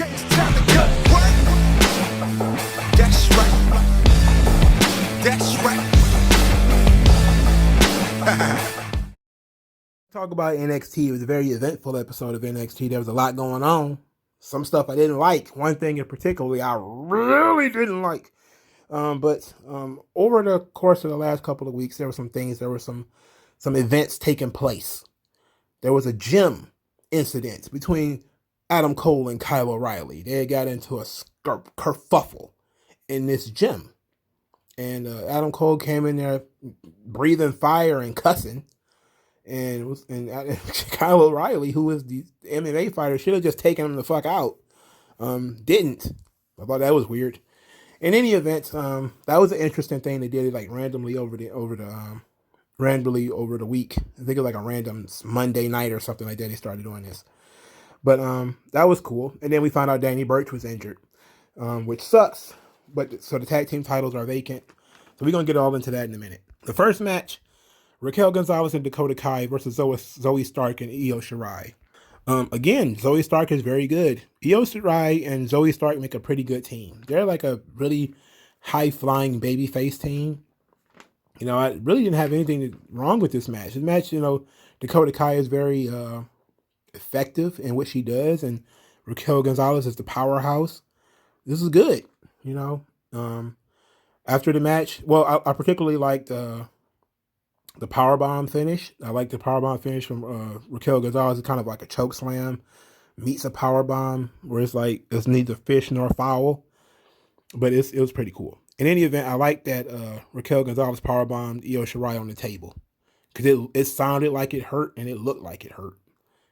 Okay, it's time to cut. What? That's right. That's right. Talk about NXT. It was a very eventful episode of NXT. There was a lot going on. Some stuff I didn't like. One thing in particular I really didn't like. But over the course of the last couple of weeks, there were some things. There were some events taking place. There was a gym incident between Adam Cole and Kyle O'Reilly. They got into a kerfuffle in this gym. And Adam Cole came in there breathing fire and cussing. And Kyle O'Reilly, who was the MMA fighter, should have just taken him the fuck out. Didn't. I thought that was weird. In any event, that was an interesting thing they did, like randomly over the week. I think it was like a random Monday night or something like that. They started doing this, but that was cool. And then we found out Danny Burch was injured, which sucks. But so the tag team titles are vacant. So we're gonna get all into that in a minute. The first match. Raquel Gonzalez and Dakota Kai versus Zoe Stark and Io Shirai. Again, Zoe Stark is very good. Io Shirai and Zoe Stark make a pretty good team. They're like a really high-flying babyface team. You know, I really didn't have anything wrong with this match. This match, you know, Dakota Kai is very effective in what she does, and Raquel Gonzalez is the powerhouse. This is good, you know. After the match, well, I particularly liked the powerbomb finish. I like the powerbomb finish from Raquel Gonzalez. It's kind of like a choke slam meets a powerbomb, where it's like it's neither fish nor fowl, but it was pretty cool. In any event, I like that Raquel Gonzalez powerbombed Io Shirai on the table, because it sounded like it hurt and it looked like it hurt,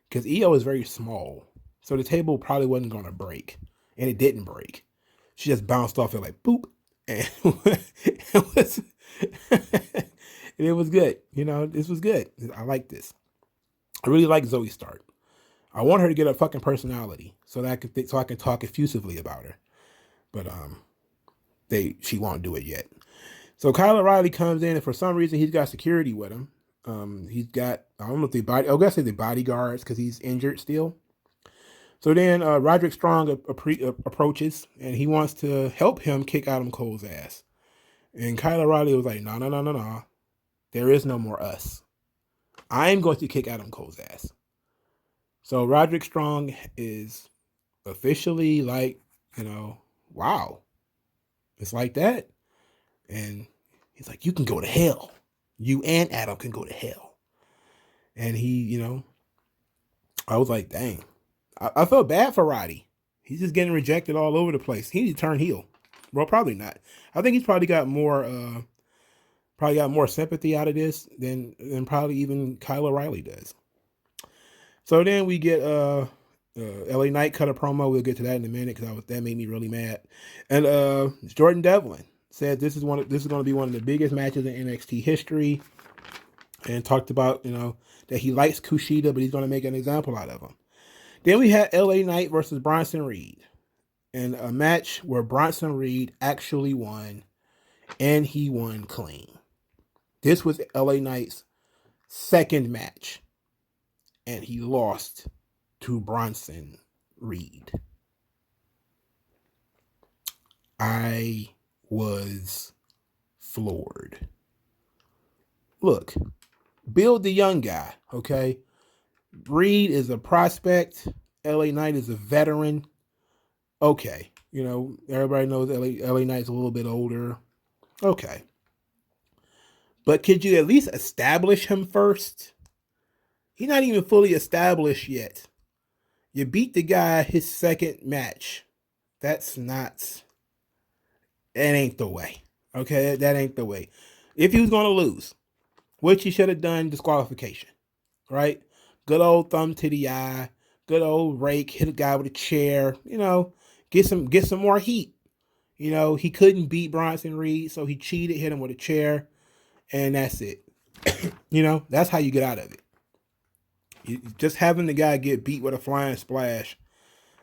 because Io is very small, so the table probably wasn't going to break, and it didn't break. She just bounced off it like boop, and it was good. You know, this was good. I like this. I really like Zoe Stark. I want her to get a fucking personality so that I can talk effusively about her. But she won't do it yet. So Kyle O'Reilly comes in, and for some reason he's got security with him. He's got, I don't know if I guess the bodyguards, because he's injured still. So then Roderick Strong approaches, and he wants to help him kick Adam Cole's ass. And Kyle O'Reilly was like, no. There is no more us. I'm going to kick Adam Cole's ass. So Roderick Strong is officially like, you know, wow. It's like that. And he's like, you can go to hell. You and Adam can go to hell. And he, you know, I was like, dang. I felt bad for Roddy. He's just getting rejected all over the place. He needs to turn heel. Well, probably not. I think he's probably got more sympathy out of this than probably even Kyle O'Reilly does. So then we get LA Knight cut a promo. We'll get to that in a minute, because that made me really mad. And Jordan Devlin said this is going to be one of the biggest matches in NXT history, and talked about, you know, that he likes Kushida, but he's going to make an example out of him. Then we had LA Knight versus Bronson Reed, and a match where Bronson Reed actually won, and he won clean. This was LA Knight's second match, and he lost to Bronson Reed. I was floored. Look, build the young guy, okay? Reed is a prospect. LA Knight is a veteran. Okay, you know, everybody knows LA Knight's a little bit older. Okay. But could you at least establish him first? He's not even fully established yet. You beat the guy his second match. That ain't the way. Okay, that ain't the way. If he was going to lose, which he should have done, disqualification, right? Good old thumb to the eye, good old rake, hit a guy with a chair, you know, get some more heat. You know, he couldn't beat Bronson Reed, so he cheated, hit him with a chair, and that's it. You know, that's how you get out of it. Just having the guy get beat with a flying splash,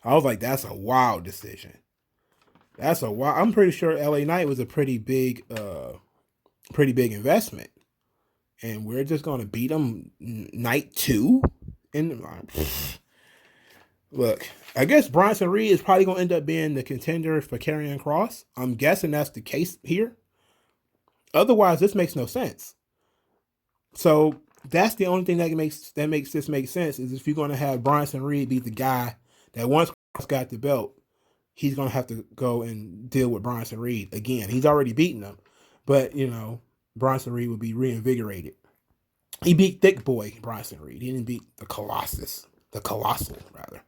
I was like, that's a wild decision. I'm pretty sure LA Knight was a pretty big investment. And we're just going to beat him night 2? Look, I guess Bronson Reed is probably going to end up being the contender for Karrion Kross. I'm guessing that's the case here. Otherwise, this makes no sense. So that's the only thing that makes this make sense is if you're going to have Bronson Reed be the guy that once Kross got the belt, he's going to have to go and deal with Bronson Reed again. He's already beaten him, but Bronson Reed will be reinvigorated. He beat Thick Boy Bronson Reed. He didn't beat the Colossal rather.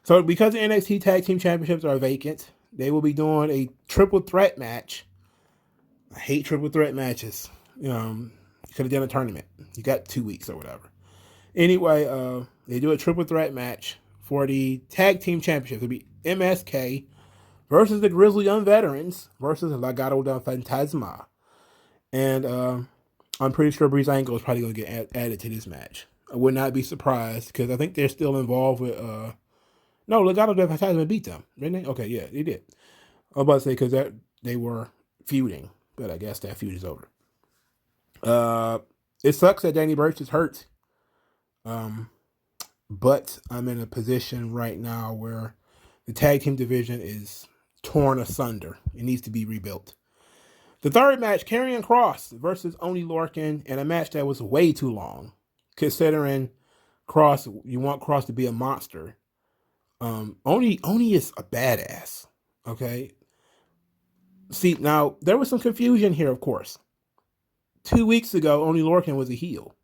So because the NXT Tag Team Championships are vacant, they will be doing a triple threat match. I hate triple threat matches. You could have done a tournament. You got 2 weeks or whatever. Anyway, they do a triple threat match for the Tag Team Championships. It'll be MSK versus the Grizzly Young Veterans versus Legado del Fantasma. And I'm pretty sure Breeze Angle is probably going to get added to this match. I would not be surprised because I think they're still involved with... No, Legado del Fantasma beat them, didn't they? Okay, yeah, they did. I was about to say because they were feuding, but I guess that feud is over. It sucks that Danny Burch is hurt. But I'm in a position right now where the tag team division is torn asunder. It needs to be rebuilt. The third match, Karrion Kross versus Oney Lorcan, in a match that was way too long, considering you want Kross to be a monster. Oney is a badass. Okay. See, now there was some confusion here, of course. 2 weeks ago, Oney Lorcan was a heel.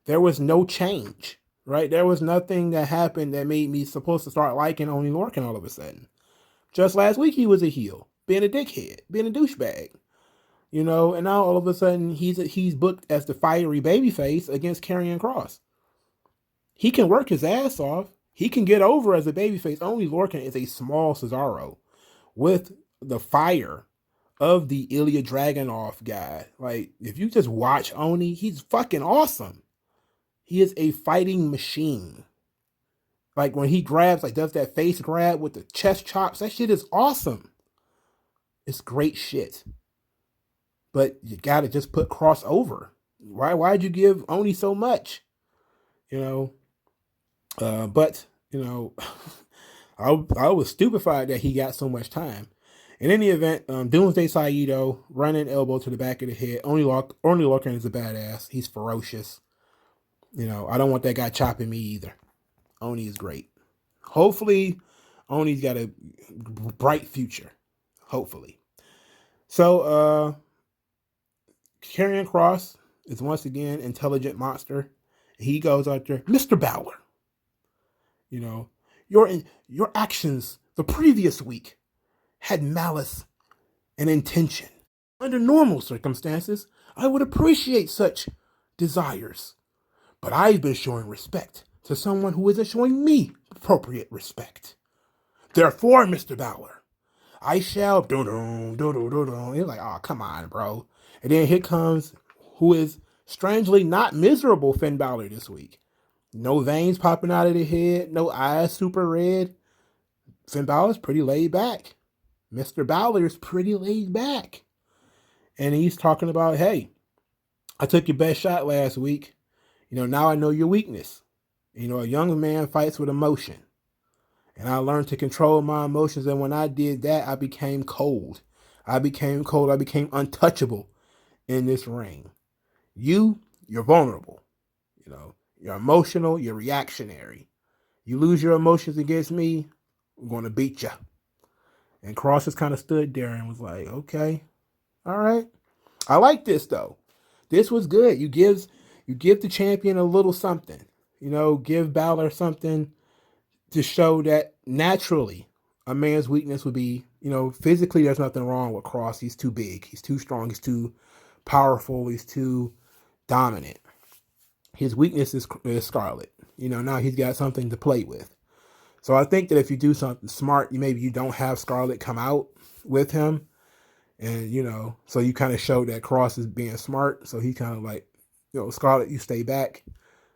There was no change, right? There was nothing that happened that made me supposed to start liking Oney Lorcan all of a sudden. Just last week, he was a heel, being a dickhead, being a douchebag, and now all of a sudden he's booked as the fiery babyface against Karrion Kross. He can work his ass off. He can get over as a babyface. Oney Lorcan is a small Cesaro with the fire of the Ilya Dragunov guy. Like, if you just watch Oney, he's fucking awesome. He is a fighting machine. Like, when he grabs, does that face grab with the chest chops, that shit is awesome. It's great shit. But you gotta just put Kross over. Why'd you give Oney so much? But I was stupefied that he got so much time. In any event, Doomsday Saito, running elbow to the back of the head. Oney Lorcan is a badass. He's ferocious. I don't want that guy chopping me either. Oney is great. Hopefully, Oney's got a bright future. Hopefully. So, Karrion Kross is once again intelligent monster. He goes out there, Mr. Balor. Your actions the previous week had malice and intention. Under normal circumstances, I would appreciate such desires. But I've been showing respect to someone who isn't showing me appropriate respect. Therefore, Mr. Balor, I shall do-do-do-do-do-do. You're like, oh, come on, bro. And then here comes who is strangely not miserable Finn Balor this week. No veins popping out of the head, no eyes super red. Finn Balor's pretty laid back. Mr. Balor's pretty laid back. And he's talking about, hey, I took your best shot last week. Now I know your weakness. A young man fights with emotion. And I learned to control my emotions. And when I did that, I became cold. I became untouchable in this ring. You're vulnerable. You're emotional. You're reactionary. You lose your emotions against me, I'm going to beat you. And Kross just kind of stood there and was like, okay, all right. I like this, though. This was good. You give the champion a little something. Give Balor something to show that naturally a man's weakness would be, physically there's nothing wrong with Kross. He's too big. He's too strong. He's too powerful. He's too dominant. His weakness is Scarlett. Now he's got something to play with. So I think that if you do something smart, maybe you don't have Scarlett come out with him. And, so you kind of show that Kross is being smart. So he kind of like, Scarlett, you stay back.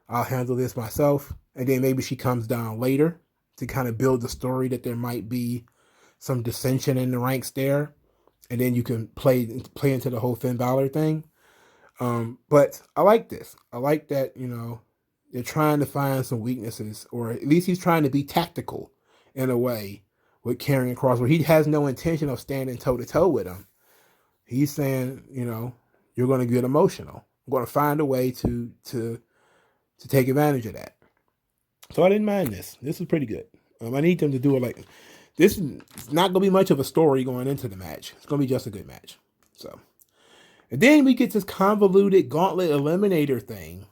I'll handle this myself. And then maybe she comes down later to kind of build the story that there might be some dissension in the ranks there. And then you can play into the whole Finn Balor thing. But I like this. I like that, they're trying to find some weaknesses, or at least he's trying to be tactical in a way with Karrion Kross, where he has no intention of standing toe to toe with him. He's saying, you're going to get emotional. I'm going to find a way to take advantage of that. So I didn't mind this. This was pretty good. I need them to do it like this. Is not going to be much of a story going into the match. It's going to be just a good match. So, and then we get this convoluted gauntlet eliminator thing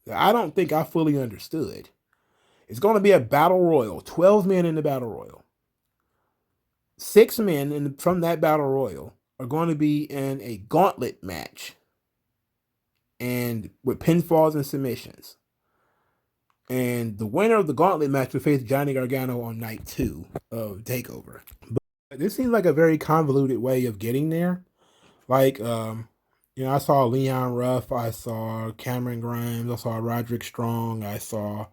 that I don't think I fully understood. It's going to be a battle royal. 12 men in the battle royal. 6 men from that battle royal are going to be in a gauntlet match, and with pinfalls and submissions. And the winner of the gauntlet match will face Johnny Gargano on night 2 of Takeover. But this seems like a very convoluted way of getting there. Like, I saw Leon Ruff, I saw Cameron Grimes, I saw Roderick Strong, I saw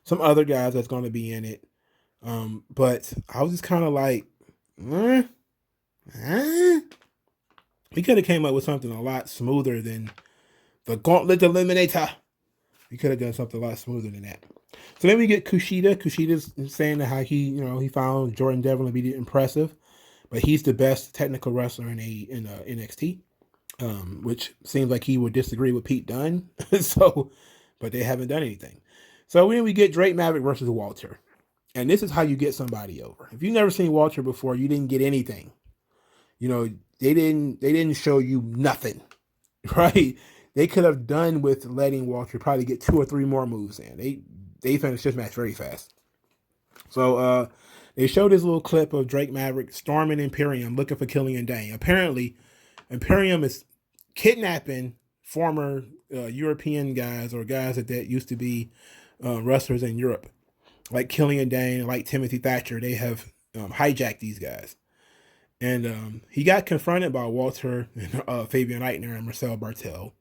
some other guys that's going to be in it. But I was just kind of like, we could have came up with something a lot smoother than the Gauntlet Eliminator. We could have done something a lot smoother than that. So then we get Kushida. Kushida's saying how he found Jordan Devlin to be impressive, but he's the best technical wrestler in NXT, which seems like he would disagree with Pete Dunne. But they haven't done anything. So then we get Drake Maverick versus Walter. And this is how you get somebody over. If you've never seen Walter before, you didn't get anything. They didn't show you nothing, right? They could have done with letting Walter probably get 2 or 3 more moves in. They finished this match very fast. So they showed this little clip of Drake Maverick storming Imperium looking for Killian Dane. Apparently, Imperium is kidnapping former European guys or guys that used to be wrestlers in Europe, like Killian Dane, like Timothy Thatcher. They have hijacked these guys. And he got confronted by Walter, Fabian Eichner, and Marcel Bartel.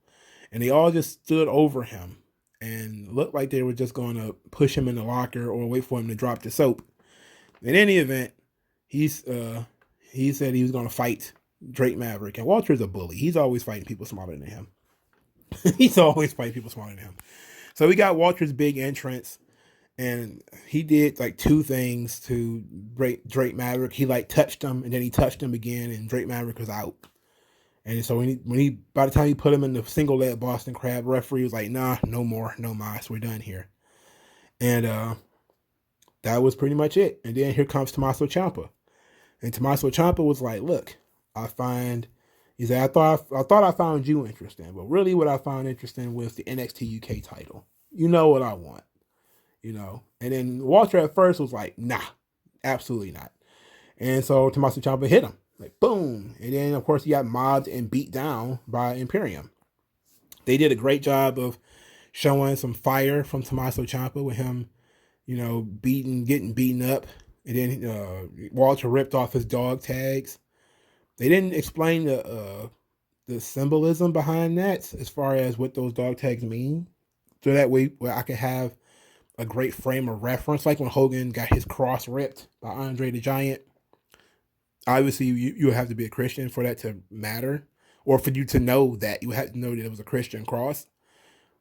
And they all just stood over him and looked like they were just going to push him in the locker or wait for him to drop the soap. In any event, he said he was going to fight Drake Maverick. And Walter's a bully. He's always fighting people smaller than him. He's always fighting people smaller than him. So we got Walter's big entrance. And he did like 2 things to break Drake Maverick. He touched him, and then he touched him again, and Drake Maverick was out. And so by the time he put him in the single leg Boston Crab, referee was like, nah, no more, no mas, we're done here. And that was pretty much it. And then here comes Tommaso Ciampa. And Tommaso Ciampa was like, look, he said, I thought I found you interesting, but really what I found interesting was the NXT UK title. You know what I want. And then Walter at first was like, nah, absolutely not. And so Tommaso Ciampa hit him, like boom. And then of course he got mobbed and beat down by Imperium. They did a great job of showing some fire from Tommaso Ciampa with him, getting beaten up. And then Walter ripped off his dog tags. They didn't explain the symbolism behind that as far as what those dog tags mean. So that way I could have a great frame of reference, like when Hogan got his cross ripped by Andre the Giant. Obviously, you have to be a Christian for that to matter, or for you to know that you have to know that it was a Christian cross.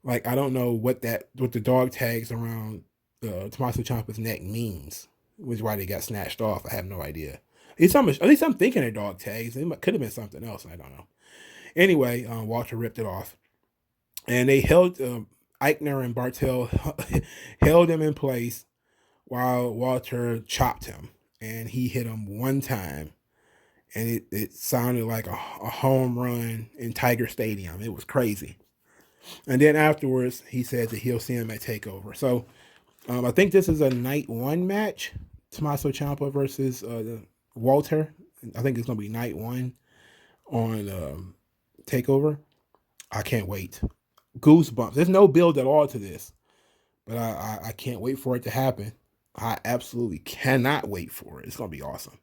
Like, I don't know what the dog tags around Tommaso Ciampa's neck means, which is why they got snatched off. I have no idea. At least I'm thinking they're dog tags. It could have been something else. I don't know. Anyway, Walter ripped it off, and they held. Eichner and Bartel held him in place while Walter chopped him, and he hit him 1 time, and it sounded like a home run in Tiger Stadium. It was crazy. And then afterwards, he said that he'll see him at TakeOver. So I think this is a night 1 match, Tommaso Ciampa versus Walter. I think it's going to be night 1 on TakeOver. I can't wait. Goosebumps. There's no build at all to this, but I can't wait for it to happen. I absolutely cannot wait for it. It's gonna be awesome.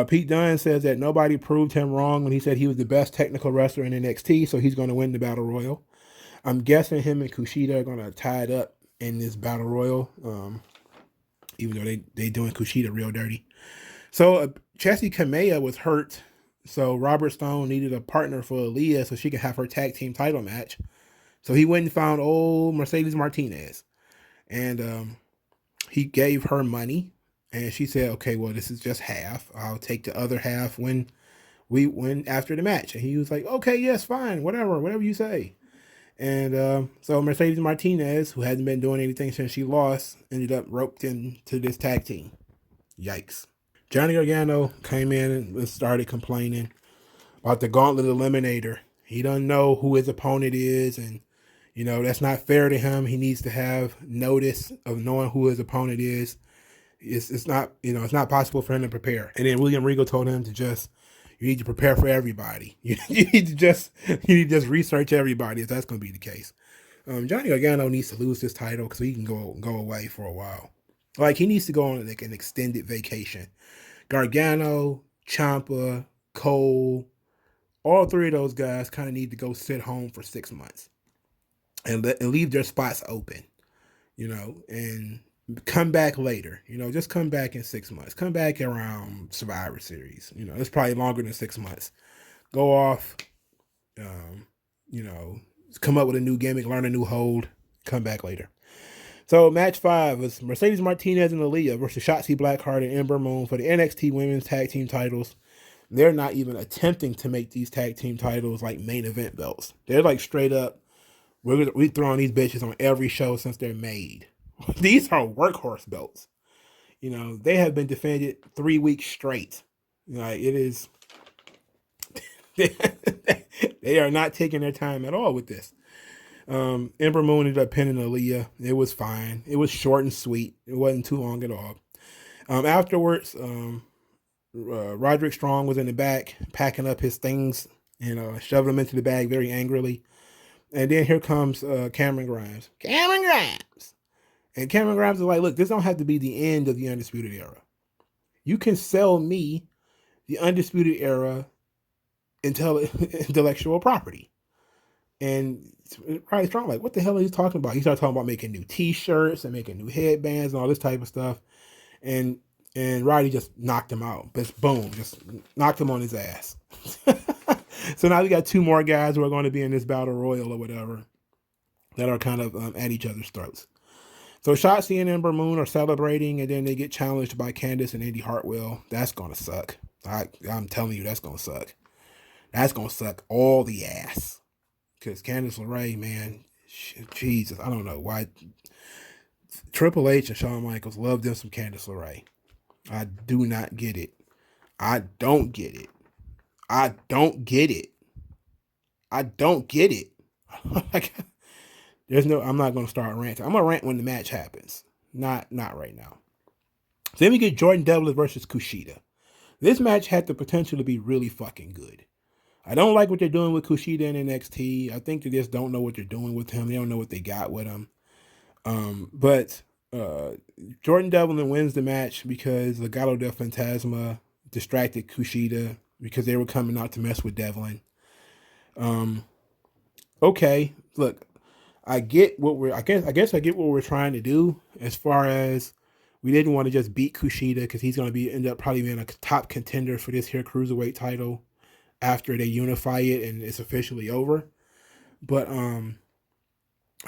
Pete Dunne says that nobody proved him wrong when he said he was the best technical wrestler in NXT, so he's going to win the Battle Royal. I'm guessing him and Kushida are going to tie it up in this Battle Royal, even though they doing Kushida real dirty. So Chelsea Kamea was hurt, so Robert Stone needed a partner for Aaliyah so she could have her tag team title match. So he went and found old Mercedes Martinez, and he gave her money, and she said, "Okay, well, this is just half. I'll take the other half when we win after the match." And he was like, "Okay, yes, fine, whatever you say." And so Mercedes Martinez, who hasn't been doing anything since she lost, ended up roped into this tag team. Yikes. Johnny Gargano came in and started complaining about the Gauntlet Eliminator. He doesn't know who his opponent is, and that's not fair to him. He needs to have notice of knowing who his opponent is. It's not it's not possible for him to prepare. And then William Regal told him to you need to prepare for everybody. You need to just research everybody if that's going to be the case. Johnny Gargano needs to lose this title so he can go away for a while. Like, he needs to go on like an extended vacation. Gargano, Ciampa, Cole, all three of those guys kind of need to go sit home for 6 months and leave their spots open, and come back later. Just come back in 6 months. Come back around Survivor Series. It's probably longer than 6 months. Go off, come up with a new gimmick, learn a new hold, come back later. So match 5 was Mercedes Martinez and Aaliyah versus Shotzi Blackheart and Ember Moon for the NXT Women's Tag Team titles. They're not even attempting to make these tag team titles like main event belts. They're like straight up, we're throwing these bitches on every show since they're made. These are workhorse belts. They have been defended 3 weeks straight. Like, it is, they are not taking their time at all with this. Ember Moon ended up pinning Aaliyah. It was fine. It was short and sweet. It wasn't too long at all. Afterwards, Roderick Strong was in the back packing up his things and shoving them into the bag very angrily. And then here comes Cameron Grimes. And Cameron Grimes is like, look, this don't have to be the end of the Undisputed Era. You can sell me the Undisputed Era intellectual property. And Roddy Strong like, what the hell are you talking about? He started talking about making new T-shirts and making new headbands and all this type of stuff. And Roddy just knocked him out. Just boom, just knocked him on his ass. So now we got 2 more guys who are going to be in this battle royal or whatever that are kind of at each other's throats. So Shotzi and Ember Moon are celebrating, and then they get challenged by Candice and Indy Hartwell. That's going to suck. I'm telling you, that's going to suck. That's going to suck all the ass. Because Candice LeRae, man, Jesus, I don't know why. Triple H and Shawn Michaels love them some Candice LeRae. I do not get it. I don't get it. I don't get it. I don't get it. I'm not going to start ranting. I'm going to rant when the match happens. Not right now. So then we get Jordan Devlin versus Kushida. This match had the potential to be really fucking good. I don't like what they're doing with Kushida in NXT. I think they just don't know what they're doing with him. They don't know what they got with him. But Jordan Devlin wins the match because Legado del Fantasma distracted Kushida because they were coming out to mess with Devlin. Okay, look, I get what I guess I get what we're trying to do as far as we didn't want to just beat Kushida because he's going to end up probably being a top contender for this here cruiserweight title after they unify it and it's officially over. But I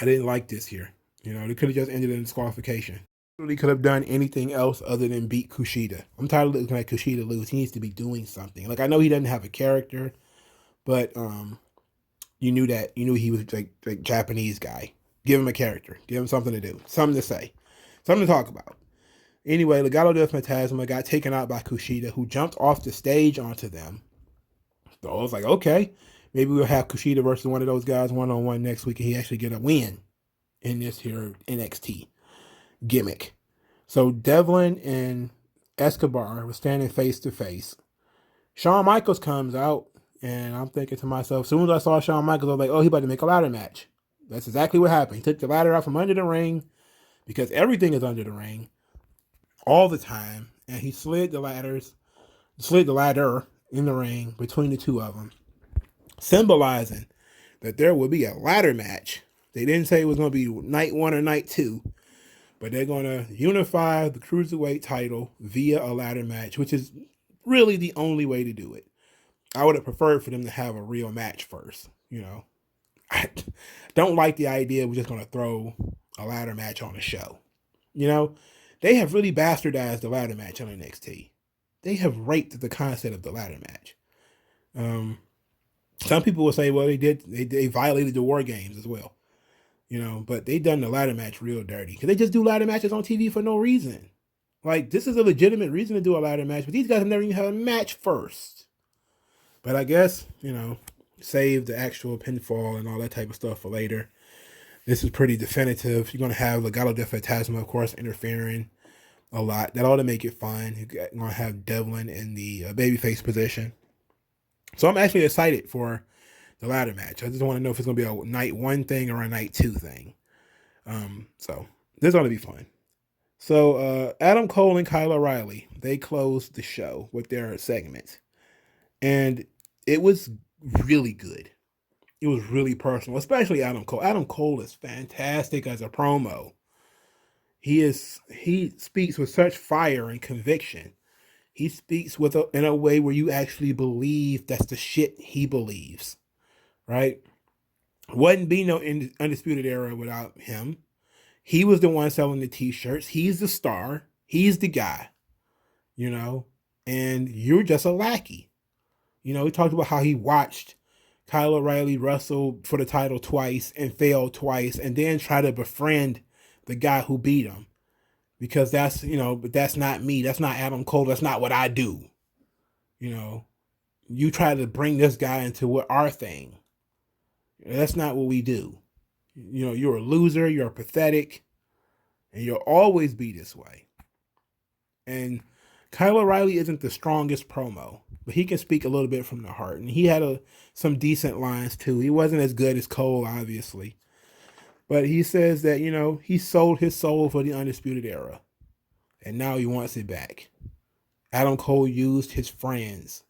didn't like this here. They could have just ended in disqualification. They could have done anything else other than beat Kushida. I'm tired of looking at Kushida lose. He needs to be doing something. Like, I know he doesn't have a character, but you knew he was like Japanese guy. Give him a character. Give him something to do. Something to say. Something to talk about. Anyway, Legado del Fantasma got taken out by Kushida, who jumped off the stage onto them. So I was like, okay, maybe we'll have Kushida versus one of those guys one-on-one next week, and he actually get a win in this here NXT gimmick. So Devlin and Escobar were standing face to face. Shawn Michaels comes out, and I'm thinking to myself, as soon as I saw Shawn Michaels, I was like, oh, he about to make a ladder match. That's exactly what happened. He took the ladder out from under the ring, because everything is under the ring all the time, and he slid the ladder in the ring between the two of them, symbolizing that there will be a ladder match. They didn't say it was going to be night 1 or night 2, but they're going to unify the cruiserweight title via a ladder match, which is really the only way to do it. I would have preferred for them to have a real match first. I don't like the idea we're just going to throw a ladder match on the show. You know, they have really bastardized the ladder match on NXT. They have raped the concept of the ladder match. Some people will say, well, they violated the war games as well. You know, but they done the ladder match real dirty because they just do ladder matches on TV for no reason. Like, this is a legitimate reason to do a ladder match, but these guys have never even had a match first. But I guess, you know, save the actual pinfall and all that type of stuff for later. This is pretty definitive. You're going to have Legado del Fantasma, of course, interfering a lot. That ought to make it fun. You're going to have Devlin in the babyface position. So I'm actually excited for the ladder match. I just want to know if it's going to be a night 1 thing or a night 2 thing. So this is going to be fun. So Adam Cole and Kyle O'Reilly, they closed the show with their segment. And it was really good. It was really personal, especially Adam Cole. Adam Cole is fantastic as a promo. He speaks with such fire and conviction. He speaks in a way where you actually believe that's the shit he believes, right? Wouldn't be no Undisputed Era without him. He was the one selling the t-shirts. He's the star. He's the guy, you know, and you're just a lackey. You know, he talked about how he watched Kyle O'Reilly wrestle for the title twice and failed twice and then try to befriend the guy who beat him. Because that's, you know, but that's not me. That's not Adam Cole. That's not what I do. You know, you try to bring this guy into our thing. That's not what we do. You know, you're a loser. You're pathetic. And you'll always be this way. And Kyle O'Reilly isn't the strongest promo, but he can speak a little bit from the heart. And he had some decent lines too. He wasn't as good as Cole, obviously. But he says that, you know, he sold his soul for the Undisputed Era. And now he wants it back. Adam Cole used his friends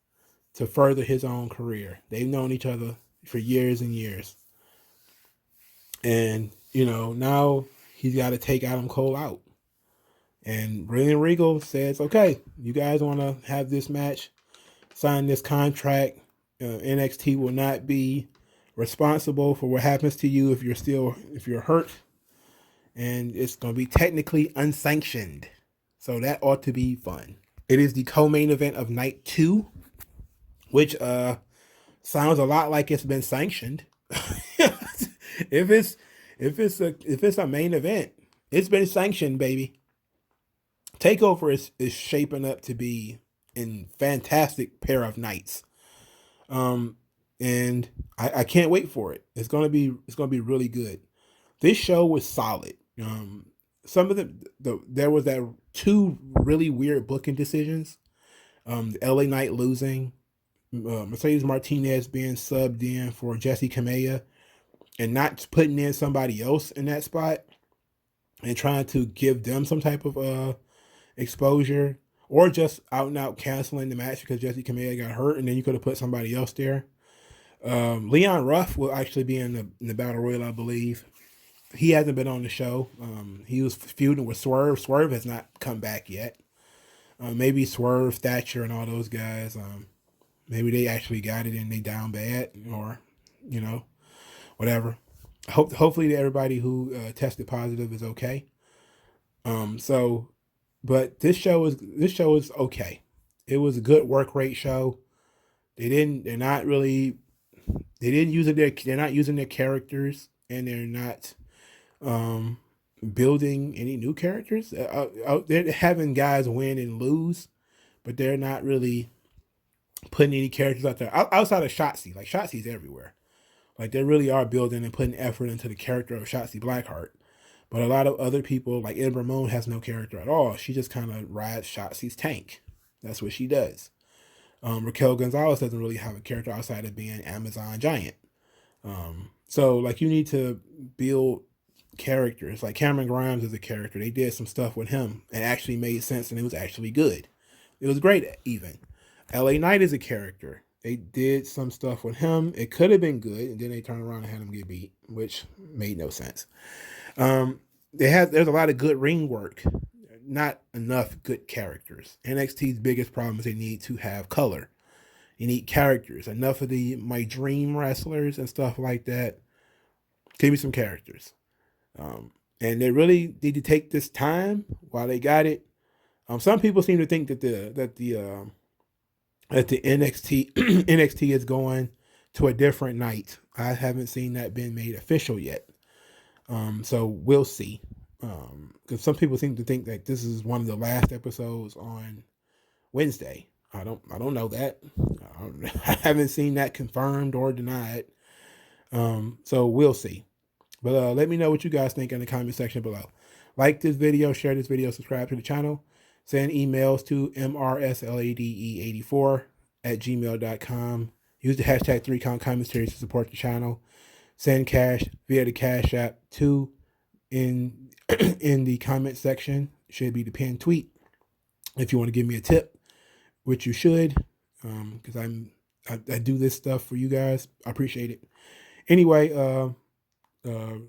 to further his own career. They've known each other for years and years. And, you know, now he's got to take Adam Cole out. And Brilliant Regal says, okay, you guys want to have this match, sign this contract. NXT will not be responsible for what happens to you if you're hurt. And it's going to be technically unsanctioned. So that ought to be fun. It is the co-main event of night 2, which sounds a lot like it's been sanctioned. If it's a main event, it's been sanctioned, baby. Takeover is shaping up to be a fantastic pair of nights. And I can't wait for it. It's gonna be really good. This show was solid. Some of there was that 2 really weird booking decisions. The LA Knight losing, Mercedes Martinez being subbed in for Jessie Kamea, and not putting in somebody else in that spot, and trying to give them some type of exposure, or just out and out canceling the match because Jessie Kamea got hurt, and then you could have put somebody else there. Leon Ruff will actually be in the Battle Royal, I believe. He hasn't been on the show. He was feuding with Swerve. Swerve has not come back yet. Maybe Swerve, Thatcher, and all those guys. Maybe they actually got it and they down bad, or, you know, whatever. Hopefully everybody who tested positive is okay. But this show is okay. It was a good work rate show. They're not using their characters, and they're not building any new characters. They're having guys win and lose, but they're not really putting any characters out there outside of Shotzi. Like, Shotzi's everywhere. Like, they really are building and putting effort into the character of Shotzi Blackheart. But a lot of other people, like Ed Ramon, has no character at all. She just kind of rides Shotzi's tank. That's what she does. Raquel Gonzalez doesn't really have a character outside of being Amazon Giant. So, like, you need to build characters. Like, Cameron Grimes is a character. They did some stuff with him and actually made sense, and it was actually good. It was great, even. LA Knight is a character. They did some stuff with him. It could have been good, and then they turned around and had him get beat, which made no sense. There's a lot of good ring work, not enough good characters. NXT's biggest problem is they need to have color. You need characters. Enough of my dream wrestlers and stuff like that. Give me some characters. And they really need to take this time while they got it. Some people seem to think that the NXT NXT is going to a different night. I haven't seen that been made official yet. So we'll see. Because some people seem to think that this is one of the last episodes on Wednesday. I don't know that. I haven't seen that confirmed or denied. So we'll see. But let me know what you guys think in the comment section below. Like this video, share this video, subscribe to the channel. Send emails to mrslade84@gmail.com. Use the hashtag 3Count Commentary to support the channel. Send cash via the Cash App to in the comment section. Should be the pinned tweet. If you want to give me a tip, which you should, because I do this stuff for you guys. I appreciate it. Anyway,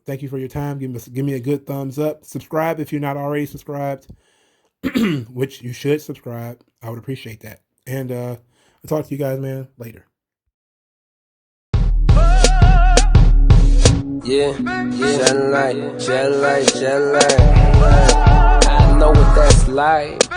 thank you for your time. Give me a good thumbs up. Subscribe if you're not already subscribed, which you should subscribe. I would appreciate that. And I'll talk to you guys, man, later. Yeah, shed light. I know what that's like.